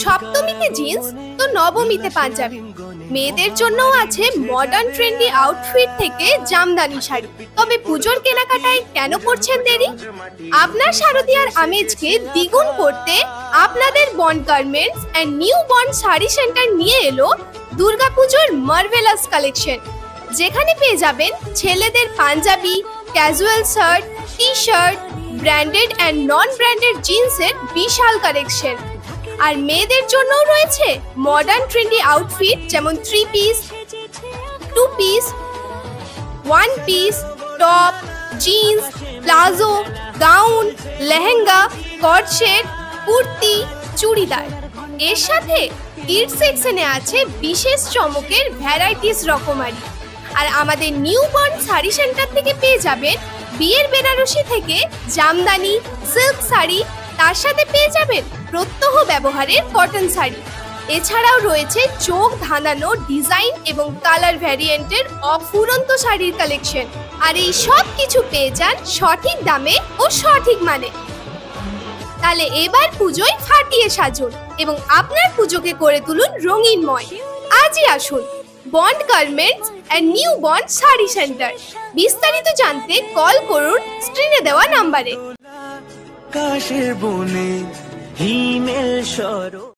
সপ্তমীতে jeans তো নবমীতে পাঞ্জাবি। মেয়েদের জন্যও আছে মডার্ন ট্রেন্ডি আউটফিট থেকে জামদানি শাড়ি। তবে পুজোর কেনাকাটায় কেন করছেন দেরি? আপনার শারদীয়ার আমেজকে দ্বিগুণ করতে আপনাদের Bond Garments and New Bond Sari Centre নিয়ে এলো দুর্গাপুজোর মার্ভেলাস কালেকশন, যেখানে পেয়ে যাবেন ছেলেদের panjabi, casual shirt, T shirt, branded and non branded জিন্সের বিশাল কালেকশন। আর মেয়েদের জন্যও রয়েছে মডার্ন ট্রেন্ডি আউটফিট যেমন 3 piece, 2 piece, 1 piece, top, jeans, palazzo, gown, lehenga, cot set, kurti, churidar. এর সাথে কিডস সেকশনে আছে বিশেষ চমকের ভ্যারাইটিস রকমারি। আর আমাদের নিউ বন্ড শাড়ি সেন্টার থেকে পেয়ে যাবেন বিয়ের বেনারসি থেকে জামদানি, সিল্ক শাড়ি, তার সাথে পেয়ে যাবেন প্রত্যহ ব্যবহারের কটন শাড়ি। এছাড়াও রয়েছে চোখ ধাঁধানো ডিজাইন এবং কালার ভ্যারিয়েন্টের অফুরন্ত শাড়ির কালেকশন। আর এই সব কিছু পেয়ে যান সঠিক দামে ও সঠিক মানে। তাহলে এবার পুজোয় ফাটিয়ে সাজুন এবং আপনার পুজোকে করে তুলুন রঙিনময়। আজই আসুন Bond Garments and New Bond Sari Centre. বিস্তারিত জানতে কল করুন স্ক্রিনে দেওয়া নাম্বারে।